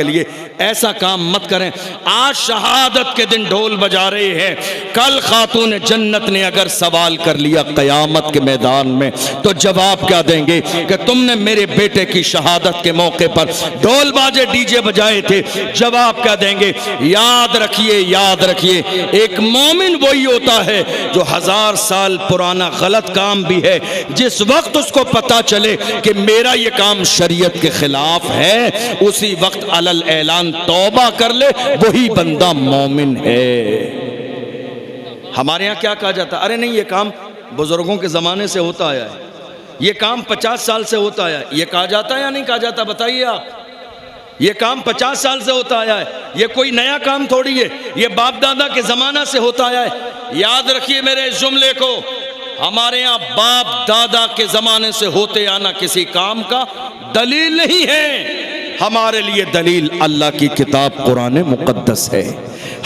A: लिए ऐसा काम मत करें। आज शहादत के दिन ढोल बजा रहे हैं, कल खातून जन्नत ने अगर सवाल कर लिया क़यामत के मैदान में तो जवाब क्या देंगे कि तुमने मेरे बेटे की शहादत के मौके पर ढोल बाजे डीजे बजाए थे। जवाब क्या देंगे? याद रखिए, एक मोमिन वही होता है जो 1000 साल पुराना गलत काम भी है, जिस वक्त उसको पता चले कि मेरा ये काम शरीयत के खिलाफ है, उसी वक्त अलल ऐलान तौबा कर ले, वही बंदा मोमिन है। हमारे यहाँ क्या कहा जाता? अरे नहीं, ये काम बुजुर्गों के जमाने से होता आया है, ये काम 50 साल से होता आया है। ये कहा जाता है या नहीं कहा जाता? बताइए आप। ये काम 50 साल से होता आया है, ये कोई नया काम थोड़ी है, ये बाप दादा के जमाना से होता आया है। याद रखिए मेरे इस जुमले को, हमारे यहाँ बाप दादा के जमाने से होते आना किसी काम का दलील नहीं है। हमारे लिए दलील अल्लाह की किताब कुरान मुक़द्दस है,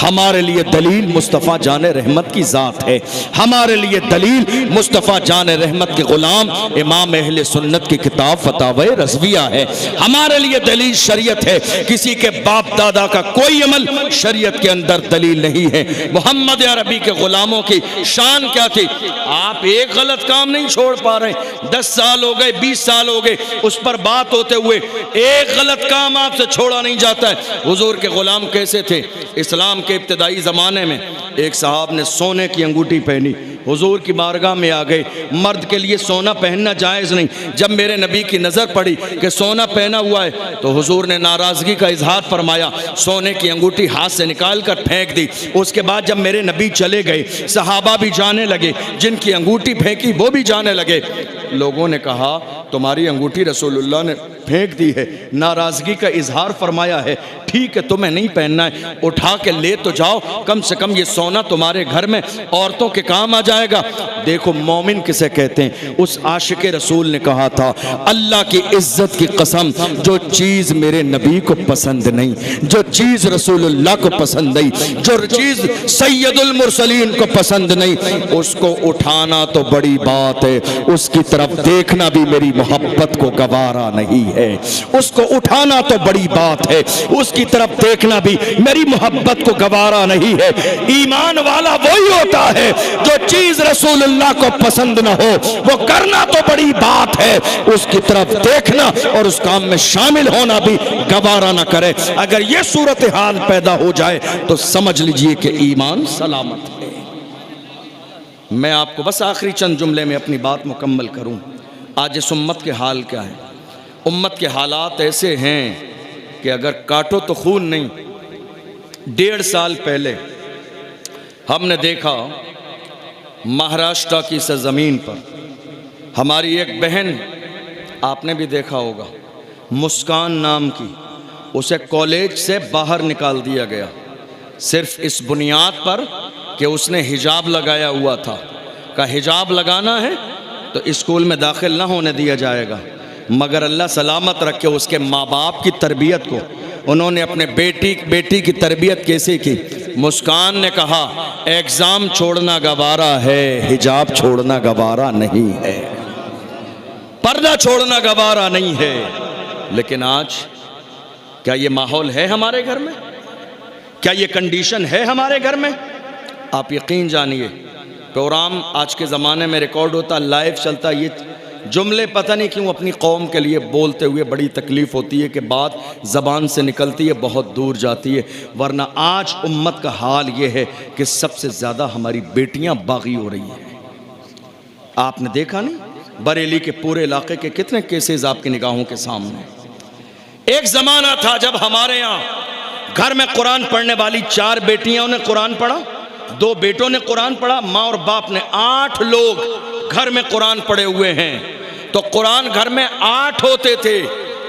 A: हमारे लिए दलील मुस्तफ़ा जान रहमत की ज़ात है, हमारे लिए दलील मुस्तफ़ा जान रहमत के ग़ुलाम इमाम अहले सुन्नत की किताब फतावा रज़विया है, हमारे लिए दलील शरीयत है। किसी के बाप दादा का कोई अमल शरीयत के अंदर दलील नहीं है। मोहम्मद अरबी के ग़ुलामों की शान क्या थी? आप एक गलत काम नहीं छोड़ पा रहे, 10 साल हो गए, 20 साल हो गए, उस पर बात होते हुए एक गलत काम आपसे छोड़ा नहीं जाता है। हुजूर के ग़ुलाम कैसे थे? इस्लाम के इब्तदाई ज़माने में एक साहब ने सोने की अंगूठी पहनी, हुजूर की बारगाह में आ गए। मर्द के लिए सोना पहनना जायज़ नहीं। जब मेरे नबी की नज़र पड़ी कि सोना पहना हुआ है तो हुजूर ने नाराज़गी का इजहार फरमाया, सोने की अंगूठी हाथ से निकाल कर फेंक दी। उसके बाद जब मेरे नबी चले गए, सहाबा भी जाने लगे, जिनकी अंगूठी फेंकी वो भी जाने लगे। लोगों ने कहा तुम्हारी अंगूठी रसूलुल्लाह ने फेंक दी है, नाराज़गी का इजहार फरमाया है, ठीक है तुम्हें नहीं पहनना है, उठा के ले तो जाओ, कम से कम ये सोना तुम्हारे घर में औरतों के काम आ जाएगा। देखो मोमिन किसे कहते हैं? उस आशिक रसूल ने कहा था, अल्लाह की इज्जत की कसम, जो चीज़ मेरे नबी को पसंद नहीं, जो चीज़ रसूलुल्लाह को पसंद नहीं, जो चीज़ सैयदुल मुरसलीन को पसंद नहीं, उसको उठाना तो बड़ी बात है, उसकी तरफ देखना भी मेरी मोहब्बत को गवारा नहीं है। उसको उठाना तो बड़ी बात है, उसकी तरफ देखना भी मेरी मोहब्बत को गवारा नहीं है। ईमान वाला वही होता है जो चीज रसूलुल्लाह को पसंद ना हो, वो करना तो बड़ी बात है, उसकी तरफ देखना और उस काम में शामिल होना भी गवारा ना करे। अगर ये सूरत हाल पैदा हो जाए तो समझ लीजिए कि ईमान सलामत है। मैं आपको बस आखिरी चंद जुमले में अपनी बात मुकम्मल करूं। आज इस उम्मत के हाल क्या है? उम्मत के हालात ऐसे हैं कि अगर काटो तो खून नहीं। 1.5 साल पहले हमने देखा महाराष्ट्र की सरजमीन पर हमारी एक बहन, आपने भी देखा होगा, मुस्कान नाम की, उसे कॉलेज से बाहर निकाल दिया गया सिर्फ इस बुनियाद पर कि उसने हिजाब लगाया हुआ था। का हिजाब लगाना है तो स्कूल में दाखिल ना होने दिया जाएगा। मगर अल्लाह सलामत रखे उसके माँ बाप की तरबियत को, उन्होंने अपने बेटी की तरबियत कैसे की? मुस्कान ने कहा एग्ज़ाम छोड़ना गवारा है, हिजाब छोड़ना गवारा नहीं है, पर्दा छोड़ना गवारा नहीं है। लेकिन आज क्या ये माहौल है हमारे घर में? क्या ये कंडीशन है हमारे घर में? आप यकीन जानिए, प्रोग्राम आज के ज़माने में रिकॉर्ड होता, लाइव चलता, ये जुमले पता नहीं क्यों अपनी कौम के लिए बोलते हुए बड़ी तकलीफ़ होती है कि बात ज़बान से निकलती है बहुत दूर जाती है। वरना आज उम्मत का हाल ये है कि सबसे ज़्यादा हमारी बेटियां बागी हो रही हैं। आपने देखा नहीं, बरेली के पूरे इलाके के कितने केसेस आपकी निगाहों के सामने। एक ज़माना था जब हमारे यहाँ घर में कुरान पढ़ने वाली 4 बेटियों ने कुरान पढ़ा, 2 बेटों ने कुरान पढ़ा, माँ और बाप ने 8 लोग घर में कुरान पढ़े हुए हैं। तो कुरान घर में 8 होते थे,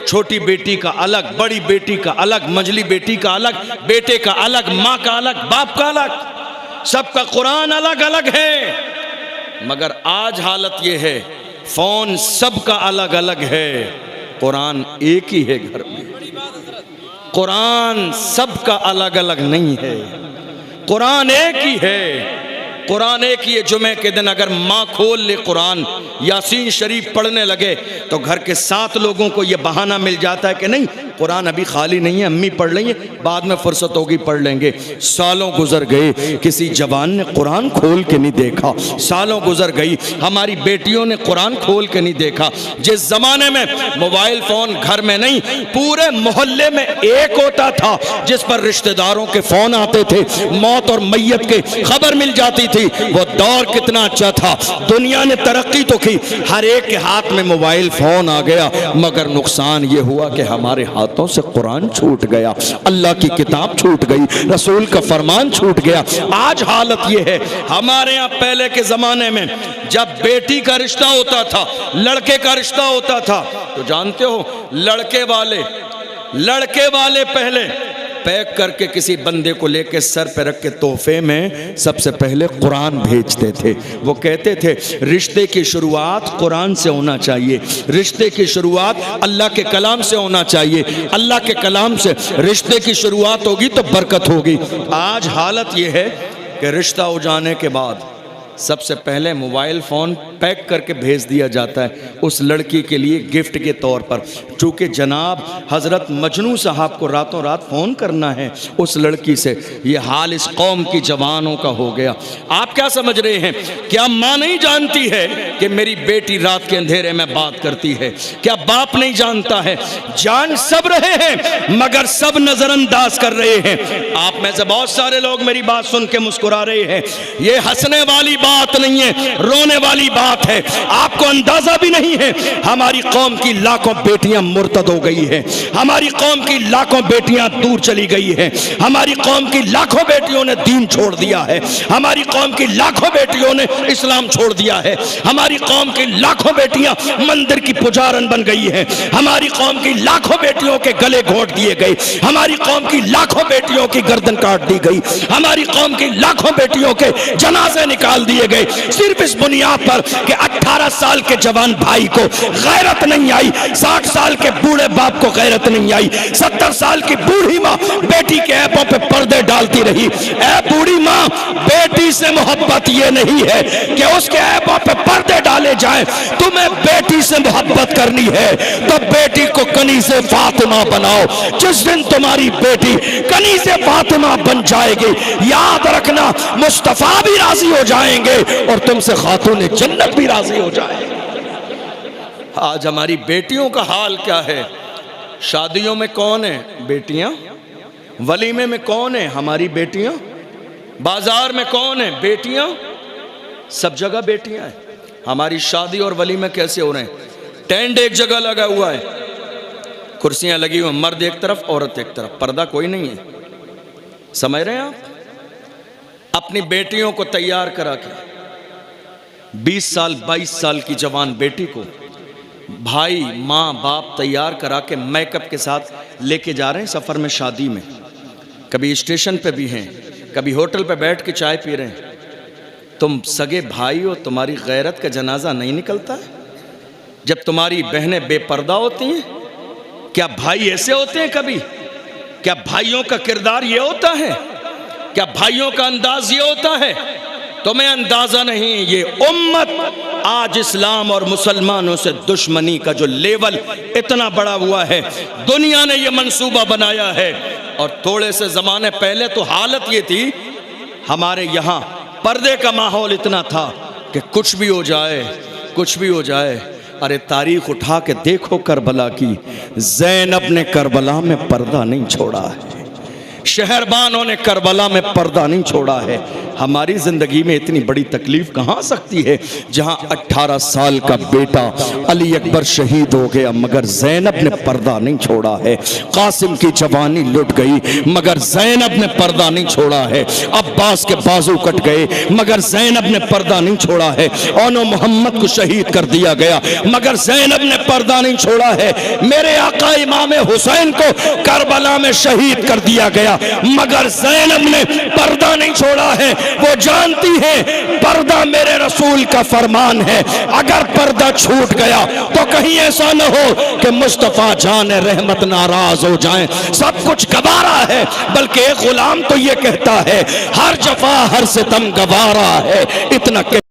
A: छोटी बेटी का अलग, बड़ी बेटी का अलग, मंझली बेटी का अलग, बेटे का अलग, माँ का अलग, बाप का अलग, सबका कुरान अलग अलग है। मगर आज हालत ये है, फोन सबका अलग अलग है, कुरान एक ही है घर में। कुरान सबका अलग अलग नहीं है, कुरान एक ही है। कुरान एक ही है। जुमे के दिन अगर माँ खोल ले कुरान, यासीन शरीफ पढ़ने लगे, तो घर के 7 लोगों को ये बहाना मिल जाता है कि नहीं कुरान अभी खाली नहीं है, अम्मी पढ़ लेंगे, बाद में फुर्सत होगी पढ़ लेंगे। सालों गुजर गए, किसी जवान ने कुरान खोल के नहीं देखा। सालों गुजर गई, हमारी बेटियों ने कुरान खोल के नहीं देखा। जिस जमाने में मोबाइल फोन घर में नहीं, पूरे मोहल्ले में एक होता था जिस पर रिश्तेदारों के फोन आते थे, मौत और मैयत के खबर मिल जाती थी। वो दौर कितना अच्छा था। दुनिया ने तरक्की तो की, हर एक के हाथ में मोबाइल फोन आ गया, मगर नुकसान ये हुआ कि हमारे हाथों से कुरान छूट गया, अल्लाह की किताब छूट गई, रसूल का फरमान छूट गया। आज हालत ये है, हमारे यहाँ पहले के जमाने में जब बेटी का रिश्ता होता था, लड़के का रिश्ता होता था, तो जानते हो लड़के वाले पहले पैक करके किसी बंदे को लेके सर पे रख के तोहफे में सबसे पहले कुरान भेजते थे। वो कहते थे रिश्ते की शुरुआत कुरान से होना चाहिए, रिश्ते की शुरुआत अल्लाह के कलाम से होना चाहिए, अल्लाह के कलाम से रिश्ते की शुरुआत होगी तो बरकत होगी। आज हालत ये है कि रिश्ता हो जाने के बाद सबसे पहले मोबाइल फ़ोन पैक करके भेज दिया जाता है उस लड़की के लिए गिफ्ट के तौर पर। चूँकि जनाब हज़रत मजनू साहब को रातों रात फ़ोन करना है उस लड़की से, ये हाल इस कौम की जवानों का हो गया। आप क्या समझ रहे हैं, क्या माँ नहीं जानती है कि मेरी बेटी रात के अंधेरे में बात करती है? क्या बाप नहीं जानता है? जान सब रहे हैं मगर सब नज़रअंदाज कर रहे हैं। आप में से बहुत सारे लोग मेरी बात सुन के मुस्कुरा रहे हैं। ये हंसने वाली बात नहीं है, रोने वाली बात है। आपको अंदाजा भी नहीं है हमारी कौम की लाखों बेटियां मुर्तद हो गई है, हमारी कौम की लाखों बेटियां दूर चली गई है, हमारी कौम की लाखों बेटियों ने दीन छोड़ दिया है, हमारी कौम की लाखों बेटियों ने इस्लाम छोड़ दिया है, हमारी कौम की लाखों बेटियां मंदिर की पुजारन बन गई है, हमारी कौम की लाखों बेटियों के गले घोट दिए गए, हमारी कौम की लाखों बेटियों की गर्दन काट दी गई, हमारी कौम की लाखों बेटियों के जनाजे निकाल दिए गए, सिर्फ इस बुनियाद पर कि 18 साल के जवान भाई को गैरत नहीं आई, 60 साल के बूढ़े बाप को गैरत नहीं आई, 70 साल की बूढ़ी माँ बेटी के ऐपों पे पर्दे डालती रही। ऐ बूढ़ी माँ, बेटी से मोहब्बत ये नहीं है कि उसके ऐपों पे पर्दे डाले जाएं। तुम्हें बेटी से मोहब्बत करनी है तो बेटी को कनीज़े फातिमा बनाओ। जिस दिन तुम्हारी बेटी कनीज़े फातिमा बन जाएगी, याद रखना मुस्तफा भी राजी हो जाएंगे, लगे और तुमसे खातून जन्नत भी राजी हो जाए। आज हमारी बेटियों का हाल क्या है? शादियों में कौन है? बेटियां। वलीमे में कौन है? हमारी बेटियां। बाजार में कौन है? बेटियां। सब जगह बेटियां हैं। हमारी शादी और वलीमे कैसे हो रहे हैं? टेंट एक जगह लगा हुआ है, कुर्सियां लगी हुई, मर्द एक तरफ औरत एक तरफ, पर्दा कोई नहीं है। समझ रहे हैं आप? अपनी बेटियों को तैयार करा के 20 साल 22 साल की जवान बेटी को भाई माँ बाप तैयार करा के मेकअप के साथ लेके जा रहे हैं सफ़र में, शादी में। कभी स्टेशन पे भी हैं, कभी होटल पे बैठ के चाय पी रहे हैं। तुम सगे भाई हो, तुम्हारी गैरत का जनाजा नहीं निकलता है? जब तुम्हारी बहनें बेपर्दा होती हैं, क्या भाई ऐसे होते हैं कभी? क्या भाइयों का किरदार ये होता है? क्या भाइयों का अंदाज ये होता है? तुम्हें अंदाजा नहीं। ये उम्मत आज इस्लाम और मुसलमानों से दुश्मनी का जो लेवल इतना बड़ा हुआ है, दुनिया ने ये मंसूबा बनाया है। और थोड़े से ज़माने पहले तो हालत ये थी, हमारे यहाँ पर्दे का माहौल इतना था कि कुछ भी हो जाए, कुछ भी हो जाए। अरे तारीख उठा के देखो करबला की, ज़ैनब ने करबला में पर्दा नहीं छोड़ा है, शहरबानों ने करबला में पर्दा नहीं छोड़ा है। हमारी ज़िंदगी में इतनी बड़ी तकलीफ़ कहाँ आ सकती है, जहाँ 18 साल का बेटा अली अकबर शहीद हो गया मगर ज़ैनब ने पर्दा नहीं छोड़ा है। कासिम की जवानी लुट गई मगर ज़ैनब ने पर्दा नहीं छोड़ा है। अब्बास के बाजू कट गए मगर ज़ैनब ने पर्दा नहीं छोड़ा है। ओनो मोहम्मद को शहीद कर दिया गया मगर ज़ैनब ने पर्दा नहीं छोड़ा है। मेरे आका इमाम हुसैन को करबला में शहीद कर दिया गया मगर ज़ैनब ने पर्दा नहीं छोड़ा है। वो जानती है पर्दा मेरे रसूल का फरमान है, अगर पर्दा छूट गया तो कहीं ऐसा न हो कि मुस्तफ़ा जान रहमत नाराज हो जाएं। सब कुछ गवारा है, बल्कि एक गुलाम तो ये कहता है हर जफा हर सितम गवारा है। इतना